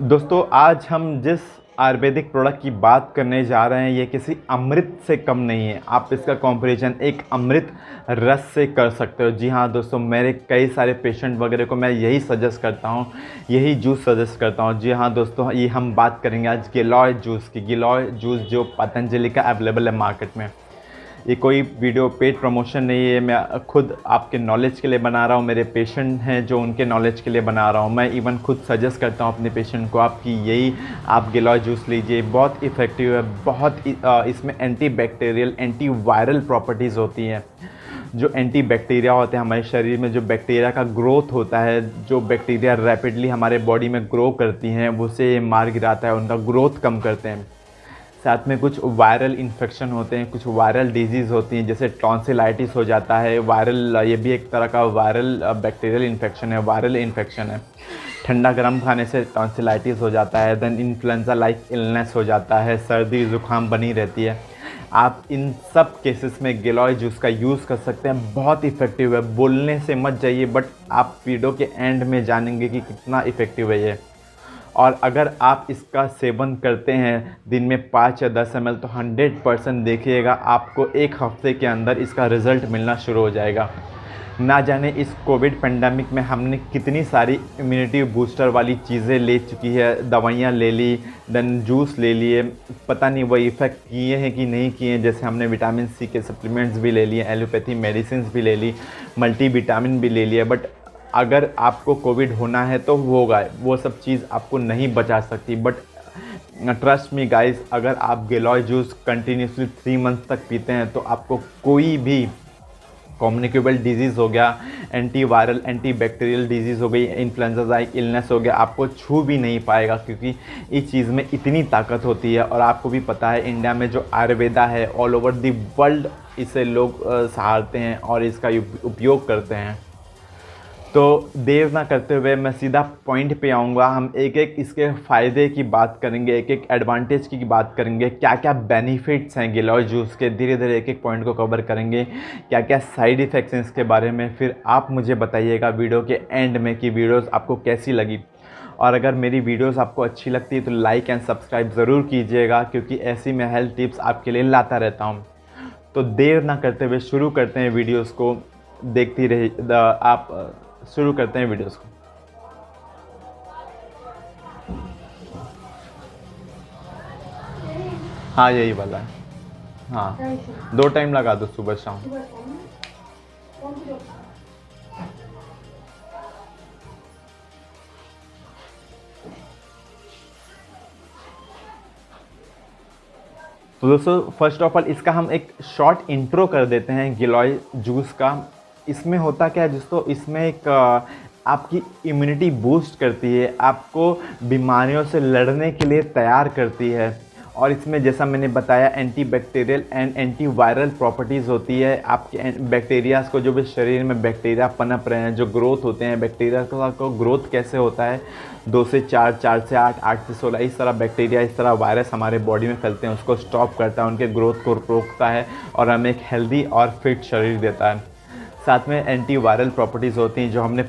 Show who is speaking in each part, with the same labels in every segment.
Speaker 1: दोस्तों आज हम जिस आयुर्वेदिक प्रोडक्ट की बात करने जा रहे हैं ये किसी अमृत से कम नहीं है। आप इसका कंपैरिजन एक अमृत रस से कर सकते हो। जी हाँ दोस्तों, मेरे कई सारे पेशेंट वगैरह को मैं यही सजेस्ट करता हूँ, यही जूस सजेस्ट करता हूँ। जी हाँ दोस्तों, ये हम बात करेंगे आज गिलोय जूस की। गिलोय जूस जो पतंजलि का अवेलेबल है मार्केट में। ये कोई वीडियो पेड प्रमोशन नहीं है, मैं खुद आपके नॉलेज के लिए बना रहा हूँ। मेरे पेशेंट हैं जो उनके नॉलेज के लिए बना रहा हूँ। मैं इवन खुद सजेस्ट करता हूँ अपने पेशेंट को आपकी यही आप गिलोय जूस लीजिए, बहुत इफ़ेक्टिव है। बहुत इसमें anti bacterial anti viral properties होती हैं। जो एंटी बैक्टीरिया होते हैं हमारे शरीर में, जो बैक्टीरिया का ग्रोथ होता है, जो बैक्टीरिया रैपिडली हमारे बॉडी में ग्रो करती हैं उसे ये मार गिराता है, उनका ग्रोथ कम करते हैं। साथ में कुछ वायरल इन्फेक्शन होते हैं, कुछ वायरल डिजीज़ होती हैं, जैसे टॉन्सिलाइटिस हो जाता है। वायरल, ये भी एक तरह का वायरल बैक्टीरियल इन्फेक्शन है, वायरल इन्फेक्शन है। ठंडा गर्म खाने से टॉन्सिलाइटिस हो जाता है। देन इन्फ्लुएंजा लाइक इलनेस हो जाता है, सर्दी ज़ुकाम बनी रहती है। आप इन सब केसेस में गिलोय जूस का यूज़ कर सकते हैं, बहुत इफ़ेक्टिव है। बोलने से मत जाइए, बट आप वीडियो के एंड में जानेंगे कि कितना इफ़ेक्टिव है ये। और अगर आप इसका सेवन करते हैं दिन में 5 या 10 ml तो 100% देखिएगा आपको एक हफ्ते के अंदर इसका रिज़ल्ट मिलना शुरू हो जाएगा। ना जाने इस कोविड पेंडेमिक में हमने कितनी सारी इम्यूनिटी बूस्टर वाली चीज़ें ले चुकी है, दवाइयाँ ले ली, देन जूस ले लिए, पता नहीं वो इफ़ेक्ट किए हैं कि नहीं किए हैं। जैसे हमने विटामिन सी के सप्लीमेंट्स भी ले लिए, एलोपैथी मेडिसिन भी ले ली, मल्टीविटामिन भी ले लिया, बट अगर आपको कोविड होना है तो होगा, वो सब चीज़ आपको नहीं बचा सकती। बट ट्रस्ट मी गाइस, अगर आप गिलोय जूस कंटिन्यूसली 3 मंथ्स तक पीते हैं तो आपको कोई भी कम्युनिकेबल डिजीज़ हो गया, anti viral anti bacterial disease हो गई, इन्फ्लुएंजा लाइक इलनेस हो गया, आपको छू भी नहीं पाएगा, क्योंकि इस चीज़ में इतनी ताकत होती है। और आपको भी पता है इंडिया में जो आयुर्वेदा है ऑल ओवर दी वर्ल्ड इसे लोग सहारते हैं और इसका उपयोग करते हैं। तो देर ना करते हुए मैं सीधा पॉइंट पे आऊँगा। हम एक एक इसके फ़ायदे की बात करेंगे, एक एक एडवांटेज की बात करेंगे, क्या क्या बेनिफिट्स हैं गिलोय जूस के। धीरे धीरे एक एक पॉइंट को कवर करेंगे, क्या क्या साइड इफ़ेक्ट्स हैं इसके बारे में। फिर आप मुझे बताइएगा वीडियो के एंड में कि वीडियोस आपको कैसी लगी। और अगर मेरी वीडियोस आपको अच्छी लगती है तो लाइक एंड सब्सक्राइब ज़रूर कीजिएगा, क्योंकि ऐसी मैं हेल्थ टिप्स आपके लिए लाता रहता हूँ। तो देर ना करते हुए शुरू करते हैं वीडियोज़ को। देखती रही आप शुरू करते हैं वीडियोस को। हाँ यही वाला है। हाँ 2 टाइम लगा दो, सुबह शाम। तो दोस्तों फर्स्ट ऑफ ऑल इसका हम एक शॉर्ट इंट्रो कर देते हैं गिलोय जूस का। इसमें होता क्या है दोस्तों, इसमें एक आपकी इम्यूनिटी बूस्ट करती है, आपको बीमारियों से लड़ने के लिए तैयार करती है। और इसमें जैसा मैंने बताया anti bacterial and anti viral properties होती है। आपके बैक्टीरियाज़ को, जो भी शरीर में बैक्टीरिया पनप रहे हैं, जो ग्रोथ होते हैं बैक्टीरिया को ग्रोथ कैसे होता है, 2 से 4, 4 से 8, 8 से 16, इस तरह बैक्टीरिया, इस तरह वायरस हमारे बॉडी में फैलते हैं, उसको स्टॉप करता है, उनके ग्रोथ को रोकता है और हमें एक हेल्दी और फिट शरीर देता है। साथ में एंटी वायरल प्रॉपर्टीज़ होती हैं जो हमने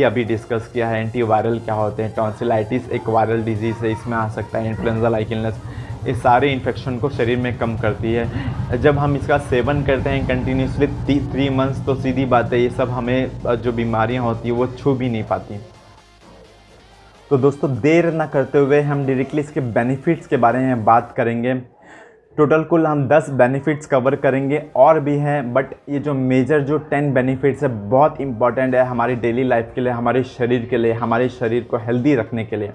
Speaker 1: अभी डिस्कस किया है। एंटी वायरल क्या होते हैं, टॉन्सिलाइटिस एक वायरल डिजीज़ है, इसमें आ सकता है इन्फ्लुएंजा लाइक इलनेस। इस सारे इन्फेक्शन को शरीर में कम करती है। जब हम इसका सेवन करते हैं कंटिन्यूसली 3 मंथ्स तो सीधी बात है ये सब हमें जो बीमारियां होती हैं वो छू भी नहीं पाती। तो दोस्तों देर ना करते हुए हम डायरेक्टली इसके बेनिफिट्स के बारे में बात करेंगे। टोटल कुल हम 10 बेनिफिट्स कवर करेंगे, और भी हैं, बट ये जो मेजर जो 10 बेनिफिट्स है बहुत इंपॉर्टेंट है हमारी डेली लाइफ के लिए, हमारे शरीर के लिए, हमारे शरीर को हेल्दी रखने के लिए।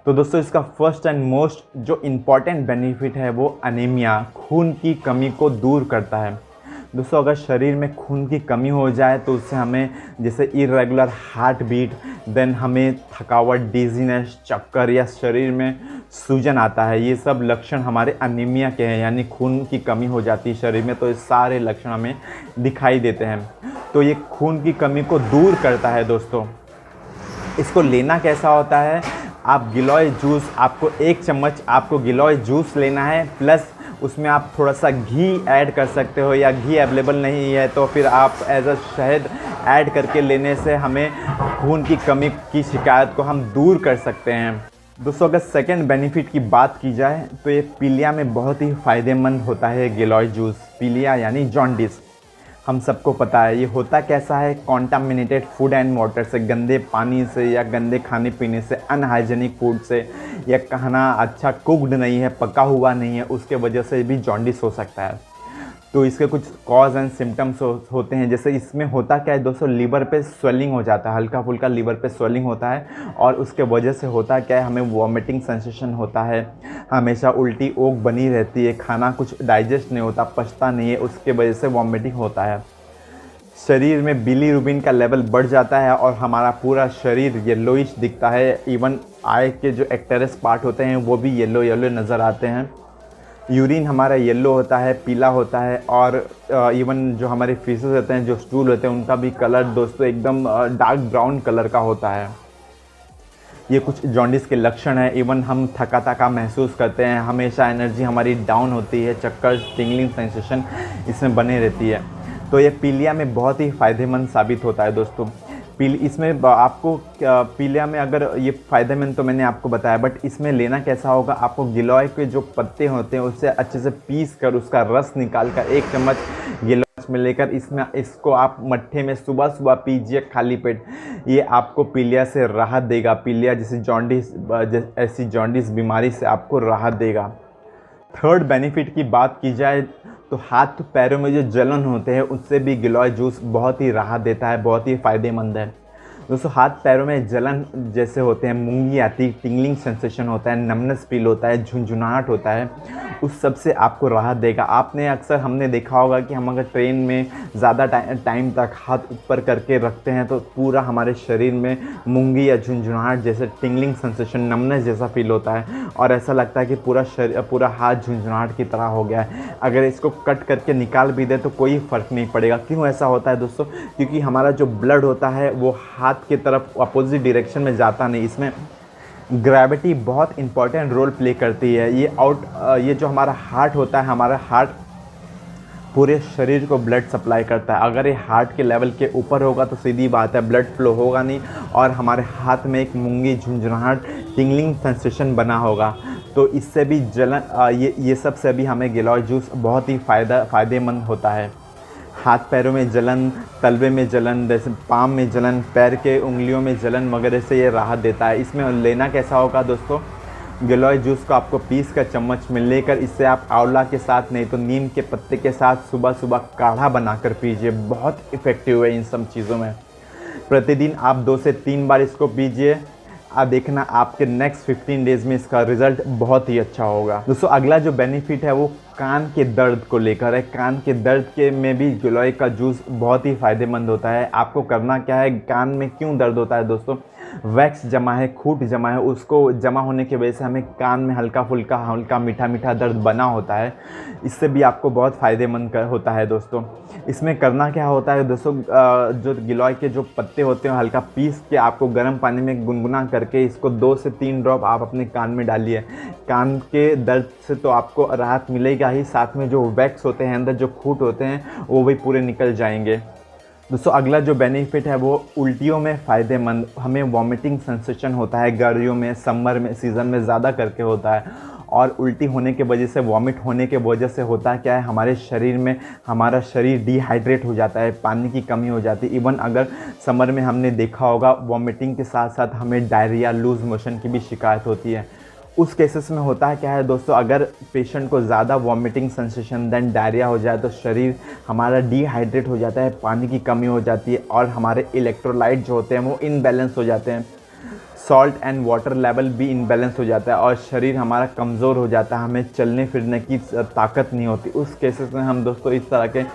Speaker 1: तो दोस्तों इसका फर्स्ट एंड मोस्ट जो इम्पॉर्टेंट बेनिफिट है वो अनीमिया, खून की कमी को दूर करता है। दोस्तों अगर शरीर में खून की कमी हो जाए तो उससे हमें जैसे इरेगुलर हार्ट बीट, देन हमें थकावट, डिजीनेस, चक्कर या शरीर में सूजन आता है, ये सब लक्षण हमारे अनीमिया के हैं, यानी खून की कमी हो जाती है शरीर में। तो ये सारे लक्षण हमें दिखाई देते हैं। तो ये खून की कमी को दूर करता है। दोस्तों इसको लेना कैसा होता है, आप गिलोय जूस, आपको 1 चम्मच आपको गिलोय जूस लेना है, प्लस उसमें आप थोड़ा सा घी ऐड कर सकते हो, या घी अवेलेबल नहीं है तो फिर आप एज अ शहद ऐड करके लेने से हमें खून की कमी की शिकायत को हम दूर कर सकते हैं। दोस्तों अगर सेकंड बेनिफिट की बात की जाए तो ये पीलिया में बहुत ही फ़ायदेमंद होता है गिलोय जूस। पीलिया यानी जॉन्डिस, हम सबको पता है ये होता कैसा है, कॉन्टामिनेटेड फूड एंड वाटर से, गंदे पानी से या गंदे खाने पीने से, अनहाइजेनिक फूड से, या खाना अच्छा कुकड नहीं है, पका हुआ नहीं है, उसके वजह से भी जॉन्डिस हो सकता है। तो इसके कुछ कॉज एंड सिम्टम्स होते हैं। जैसे इसमें होता क्या है दोस्तों, लीवर पे स्वेलिंग हो जाता है, हल्का फुल्का लीवर पे स्वेलिंग होता है, और उसके वजह से होता क्या है, हमें वॉमिटिंग सेंसेशन होता है, हमेशा उल्टी ओक बनी रहती है, खाना कुछ डाइजेस्ट नहीं होता, पचता नहीं है, उसके वजह से वॉमिटिंग होता है। शरीर में बिलीरुबिन का लेवल बढ़ जाता है और हमारा पूरा शरीर येलोइश दिखता है। इवन आई के जो एक्टरस पार्ट होते हैं वो भी येलो येलो नज़र आते हैं। यूरिन हमारा येलो होता है, पीला होता है, और इवन जो हमारे फीसेस होते हैं, जो स्टूल होते हैं, उनका भी कलर दोस्तों एकदम डार्क ब्राउन कलर का होता है। ये कुछ जॉन्डिस के लक्षण हैं। इवन हम थका थका महसूस करते हैं, हमेशा एनर्जी हमारी डाउन होती है, चक्कर, टिंगलिंग सेंसेशन इसमें बने रहती है। तो ये पीलिया में बहुत ही फ़ायदेमंद साबित होता है दोस्तों। इसमें आपको पीलिया में अगर ये फ़ायदेमंद तो मैंने आपको बताया, बट इसमें लेना कैसा होगा, आपको गिलोय के जो पत्ते होते हैं उससे अच्छे से पीस कर उसका रस निकाल कर 1 चम्मच गिलास में लेकर इसको आप मट्ठे में सुबह सुबह पीजिए खाली पेट। ये आपको पीलिया से राहत देगा। पीलिया जैसी ऐसी जॉन्डिस बीमारी से आपको राहत देगा। थर्ड बेनिफिट की बात की जाए तो हाथ पैरों में जो जलन होते हैं उससे भी गिलोय जूस बहुत ही राहत देता है, बहुत ही फ़ायदेमंद है। दोस्तों हाथ पैरों में जलन जैसे होते हैं, मूंगी आती, टिंगलिंग सेंसेशन होता है, नमनेस फील होता है, झुंझुनाहट होता है, उस सब से आपको राहत देगा। हमने देखा होगा कि हम अगर ट्रेन में ज़्यादा टाइम तक हाथ ऊपर करके रखते हैं तो पूरा हमारे शरीर में मूंगी या झुंझुनाहट जैसे टिंगलिंग सेंसेशन, नमनेस जैसा फील होता है, और ऐसा लगता है कि पूरा हाथ झुंझुनाहट की तरह हो गया है। अगर इसको कट करके निकाल भी दे तो कोई फ़र्क नहीं पड़ेगा। क्यों ऐसा होता है दोस्तों? क्योंकि हमारा जो ब्लड होता है वो हाथ की तरफ अपोजिट डायरेक्शन में जाता नहीं। इसमें ग्रेविटी बहुत इंपॉर्टेंट रोल प्ले करती है। ये जो हमारा हार्ट होता है, हमारा हार्ट पूरे शरीर को ब्लड सप्लाई करता है। अगर ये हार्ट के लेवल के ऊपर होगा तो सीधी बात है ब्लड फ्लो होगा नहीं, और हमारे हाथ में एक मूंगी, झुंझुनाहट, टिंगलिंग सेंसेशन बना होगा। तो इससे भी ये सब से भी हमें गिलोय जूस बहुत ही फ़ायदेमंद होता है। हाथ पैरों में जलन, तलवे में जलन, जैसे पाम में जलन, पैर के उंगलियों में जलन वगैरह से ये राहत देता है। इसमें लेना कैसा होगा दोस्तों, गिलोय जूस को आपको पीस कर चम्मच में लेकर इससे आप आंवला के साथ नहीं तो नीम के पत्ते के साथ सुबह सुबह काढ़ा बनाकर पीजिए। बहुत इफ़ेक्टिव है इन सब चीज़ों में। प्रतिदिन आप 2 से 3 बार इसको पीजिए। आप देखना आपके नेक्स्ट 15 डेज़ में इसका रिज़ल्ट बहुत ही अच्छा होगा। दोस्तों अगला जो बेनिफिट है वो कान के दर्द को लेकर है। कान के दर्द के में भी गिलोय का जूस बहुत ही फ़ायदेमंद होता है। आपको करना क्या है, कान में क्यों दर्द होता है दोस्तों, वैक्स जमा है, खूट जमा है, उसको जमा होने की वजह से हमें कान में हल्का मीठा मीठा दर्द बना होता है। इससे भी आपको बहुत फ़ायदेमंद होता है दोस्तों। इसमें करना क्या होता है दोस्तों, जो गिलोय के जो पत्ते होते हैं हल्का पीस के आपको गर्म पानी में गुनगुना करके इसको 2 से 3 ड्रॉप आप अपने कान में डालिए। कान के दर्द से तो आपको राहत मिलेगा ही, साथ में जो वैक्स होते हैं अंदर, जो खूट होते हैं, वो भी पूरे निकल जाएंगे। दोस्तों अगला जो बेनिफिट है वो उल्टियों में फ़ायदेमंद। हमें वॉमिटिंग सेंसेशन होता है गर्मियों में, समर में, सीज़न में ज़्यादा करके होता है, और उल्टी होने के वजह से, वॉमिट होने के वजह से होता क्या है, हमारे शरीर में हमारा शरीर डिहाइड्रेट हो जाता है, पानी की कमी हो जाती है। इवन अगर समर में हमने देखा होगा वॉमिटिंग के साथ साथ हमें डायरिया, लूज़ मोशन की भी शिकायत होती है। उस केसेस में होता क्या है दोस्तों, अगर पेशेंट को ज़्यादा वॉमिटिंग सेंसेशन देन डायरिया हो जाए तो शरीर हमारा डिहाइड्रेट हो जाता है, पानी की कमी हो जाती है, और हमारे इलेक्ट्रोलाइट जो होते हैं वो इनबैलेंस हो जाते हैं, सॉल्ट एंड वाटर लेवल भी इनबैलेंस हो जाता है, और शरीर हमारा कमज़ोर हो जाता है, हमें चलने फिरने की ताकत नहीं होती। उस केसेस में हम दोस्तों इस तरह के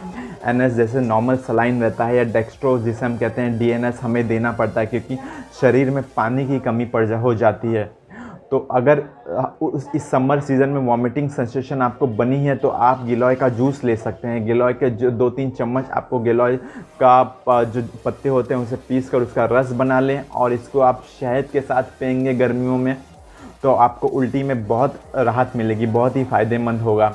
Speaker 1: एनएस जैसे नॉर्मल सलाइन रहता है, या डेक्स्ट्रोज जिसे हम कहते हैं डीएनएस हमें देना पड़ता है, क्योंकि शरीर में पानी की कमी हो जाती है। तो अगर इस समर सीज़न में वॉमिटिंग सेंसेशन आपको बनी है तो आप गिलोय का जूस ले सकते हैं। गिलोय के जो 2-3 चम्मच आपको गिलोय का जो पत्ते होते हैं उसे पीस कर उसका रस बना लें, और इसको आप शहद के साथ पिएंगे गर्मियों में तो आपको उल्टी में बहुत राहत मिलेगी, बहुत ही फ़ायदेमंद होगा।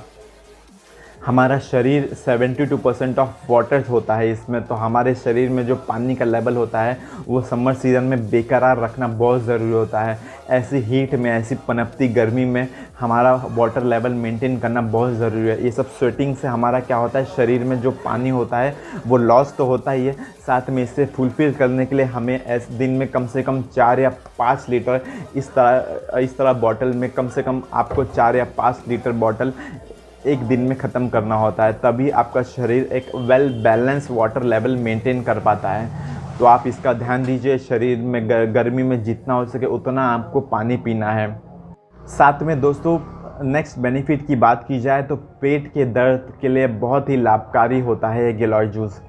Speaker 1: हमारा शरीर 72% ऑफ वाटर होता है इसमें, तो हमारे शरीर में जो पानी का लेवल होता है वो समर सीज़न में बेकरार रखना बहुत ज़रूरी होता है। ऐसी हीट में, ऐसी पनपती गर्मी में हमारा वाटर लेवल मेंटेन करना बहुत ज़रूरी है। ये सब स्वेटिंग से हमारा क्या होता है, शरीर में जो पानी होता है वो लॉस तो होता ही है, साथ में इसे फुलफिल करने के लिए हमें ऐसे दिन में कम से कम 4 या 5 लीटर इस तरह बॉटल में कम से कम आपको 4 या 5 लीटर बॉटल एक दिन में ख़त्म करना होता है, तभी आपका शरीर एक well balance water level maintain कर पाता है। तो आप इसका ध्यान दीजिए, शरीर में गर्मी में जितना हो सके उतना आपको पानी पीना है। साथ में दोस्तों नेक्स्ट बेनिफिट की बात की जाए तो पेट के दर्द के लिए बहुत ही लाभकारी होता है ये गिलोय जूस।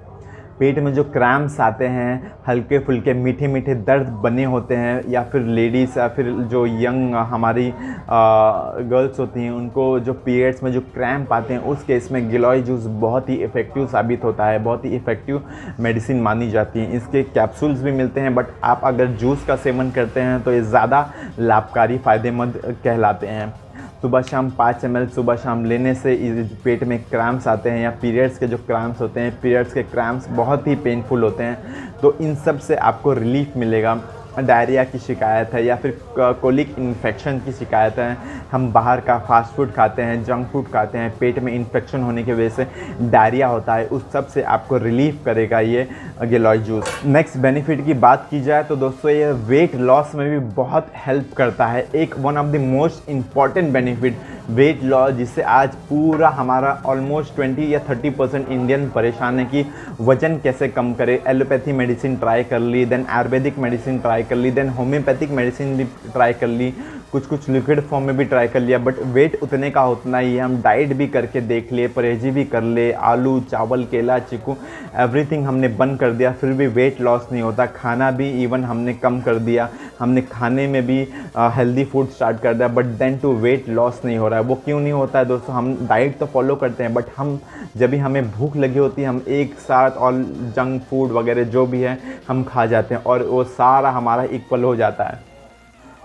Speaker 1: पेट में जो क्रैम्प्स आते हैं, हल्के फुल्के मीठे मीठे दर्द बने होते हैं, या फिर लेडीज़ या फिर जो यंग हमारी गर्ल्स होती हैं उनको जो पीरियड्स में जो क्रैम्प आते हैं, उस केस में गिलोय जूस बहुत ही इफ़ेक्टिव साबित होता है, बहुत ही इफ़ेक्टिव मेडिसिन मानी जाती है। इसके कैप्सूल्स भी मिलते हैं, बट आप अगर जूस का सेवन करते हैं तो ये ज़्यादा लाभकारी फ़ायदेमंद कहलाते हैं। सुबह शाम 5 ml सुबह शाम लेने से पेट में क्रैम्प्स आते हैं, या पीरियड्स के जो क्रैम्प्स होते हैं, पीरियड्स के क्रैम्प्स बहुत ही पेनफुल होते हैं, तो इन सब से आपको रिलीफ मिलेगा। डायरिया की शिकायत है या फिर कोलिक इन्फेक्शन की शिकायत है, हम बाहर का फास्ट फूड खाते हैं, जंक फूड खाते हैं, पेट में इन्फेक्शन होने की वजह से डायरिया होता है, उस सब से आपको रिलीफ करेगा ये गिलोय जूस। नेक्स्ट बेनिफिट की बात की जाए तो दोस्तों ये वेट लॉस में भी बहुत हेल्प करता है। एक one of the most important benefit weight loss, जिससे आज पूरा हमारा ऑलमोस्ट 20 या 30% इंडियन परेशान है कि वज़न कैसे कम करे। एलोपैथी मेडिसिन ट्राई कर ली, देन आयुर्वेदिक मेडिसिन ट्राई कर ली, देन होम्योपैथिक मेडिसिन भी ट्राई कर ली, कुछ लिक्विड फॉर्म में भी ट्राई कर लिया, बट वेट उतने का उतना ही है। हम डाइट भी करके देख लिए, परहेजी भी कर ले, आलू चावल केला चीकू एवरीथिंग हमने बंद कर दिया, फिर भी वेट लॉस नहीं होता। खाना भी इवन हमने कम कर दिया, हमने खाने में भी हेल्दी फूड स्टार्ट कर दिया, but then too weight loss नहीं हो रहा है। वो क्यों नहीं होता है दोस्तों? हम डाइट तो फॉलो करते हैं, बट हम जब भी हमें भूख लगी होती है हम एक साथ और जंक फूड वगैरह जो भी है हम खा जाते हैं, और वो सारा हमारा इक्वल हो जाता है।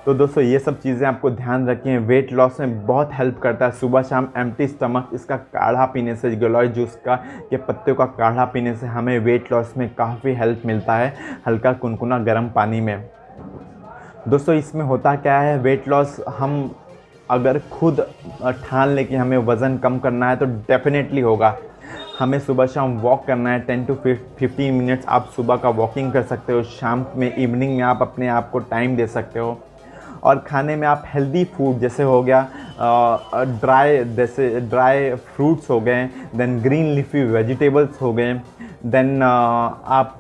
Speaker 1: तो दोस्तों ये सब चीज़ें आपको ध्यान रखें, वेट लॉस में बहुत हेल्प करता है। सुबह शाम एम्प्टी स्टमक इसका काढ़ा पीने से, गिलोय जूस का के पत्ते का काढ़ा पीने से हमें वेट लॉस में काफ़ी हेल्प मिलता है, हल्का कुनकुना गर्म पानी में। दोस्तों इसमें होता क्या है, वेट लॉस हम अगर खुद ठान लें कि हमें वज़न कम करना है तो डेफिनेटली होगा। हमें सुबह शाम वॉक करना है, 10 to 15 मिनट्स आप सुबह का वॉकिंग कर सकते हो, शाम में इवनिंग में आप अपने आप को टाइम दे सकते हो। और खाने में आप हेल्दी फूड जैसे हो गया ड्राई फ्रूट्स हो गए, देन ग्रीन लीफी वेजिटेबल्स हो गए, देन आप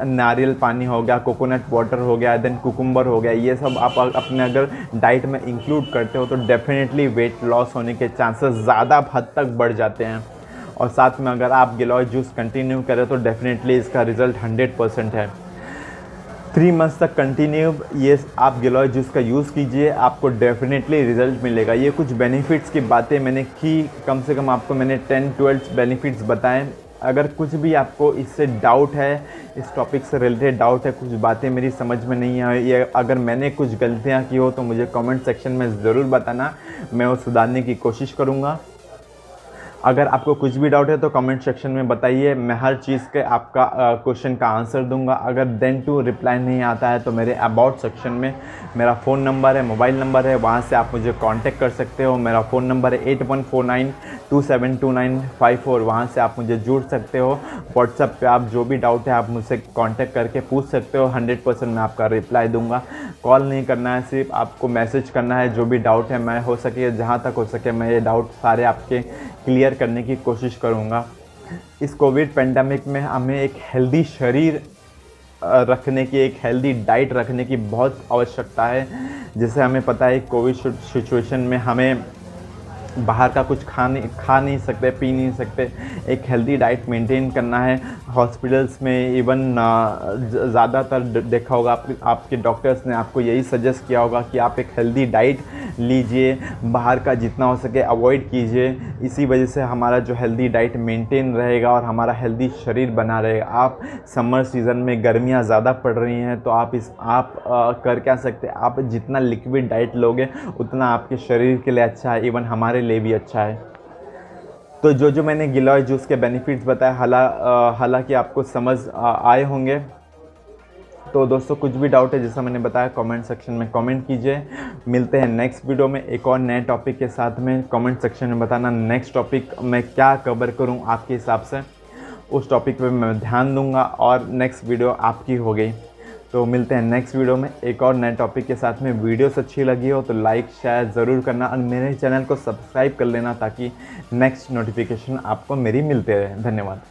Speaker 1: नारियल पानी हो गया, कोकोनट वाटर हो गया, देन कुकुम्बर हो गया, ये सब आप अपने अगर डाइट में इंक्लूड करते हो तो डेफिनेटली वेट लॉस होने के चांसेस ज़्यादा हद तक बढ़ जाते हैं। और साथ में अगर आप गिलोय जूस कंटिन्यू करें तो डेफिनेटली इसका रिज़ल्ट 100% है। 3 मंथ्स तक कंटिन्यू ये आप गिलोय जूस का यूज़ कीजिए, आपको डेफिनेटली रिज़ल्ट मिलेगा। ये कुछ बेनिफिट्स की बातें मैंने की, कम से कम आपको मैंने 10-12 बेनिफिट्स बताएं। अगर कुछ भी आपको इससे डाउट है, इस टॉपिक से रिलेटेड डाउट है, कुछ बातें मेरी समझ में नहीं आई, या अगर मैंने कुछ गलतियां की हो तो मुझे कमेंट सेक्शन में ज़रूर बताना, मैं वो सुधारने की कोशिश करूँगा। अगर आपको कुछ भी डाउट है तो कमेंट सेक्शन में बताइए, मैं हर चीज़ के आपका क्वेश्चन का आंसर दूंगा। अगर देन टू रिप्लाई नहीं आता है तो मेरे अबाउट सेक्शन में मेरा फ़ोन नंबर है, मोबाइल नंबर है, वहाँ से आप मुझे कांटेक्ट कर सकते हो। मेरा फ़ोन नंबर है 8149272954, वहाँ से आप मुझे जुड़ सकते हो। व्हाट्सएप पे आप जो भी डाउट है आप मुझसे कांटेक्ट करके पूछ सकते हो, 100% मैं आपका रिप्लाई दूंगा। कॉल नहीं करना है, सिर्फ आपको मैसेज करना है। जो भी डाउट है मैं हो सके, जहाँ तक हो सके मैं ये डाउट सारे आपके क्लियर करने की कोशिश करूँगा। इस कोविड पेंडेमिक में हमें एक हेल्दी शरीर रखने की, एक हेल्दी डाइट रखने की बहुत आवश्यकता है। जैसे हमें पता है कोविड सिचुएशन में हमें बाहर का कुछ खा नहीं सकते, पी नहीं सकते, एक हेल्दी डाइट मेंटेन करना है। हॉस्पिटल्स में इवन ज़्यादातर देखा होगा आपके डॉक्टर्स ने आपको यही सजेस्ट किया होगा कि आप एक हेल्दी डाइट लीजिए, बाहर का जितना हो सके अवॉइड कीजिए। इसी वजह से हमारा जो हेल्दी डाइट मेंटेन रहेगा और हमारा हेल्दी शरीर बना रहेगा। आप समर सीज़न में गर्मियाँ ज़्यादा पड़ रही हैं तो आप कर क्या सकते हैं, आप जितना लिक्विड डाइट लोगे उतना आपके शरीर के लिए अच्छा है, इवन हमारे लिए भी अच्छा है। तो जो मैंने गिलोय जूस के बेनिफिट्स बताए, हालांकि आपको समझ आए होंगे। तो दोस्तों कुछ भी डाउट है जैसा मैंने बताया कमेंट सेक्शन में कमेंट कीजिए। मिलते हैं नेक्स्ट वीडियो में एक और नए टॉपिक के साथ में। कमेंट सेक्शन में बताना नेक्स्ट टॉपिक मैं क्या कवर करूं आपके हिसाब से, उस टॉपिक पे मैं ध्यान दूंगा और नेक्स्ट वीडियो आपकी हो गई। तो मिलते हैं नेक्स्ट वीडियो में एक और नए टॉपिक के साथ में। वीडियोस अच्छी लगी हो तो लाइक शेयर ज़रूर करना और मेरे चैनल को सब्सक्राइब कर लेना ताकि नेक्स्ट नोटिफिकेशन आपको मेरी मिलते रहे। धन्यवाद।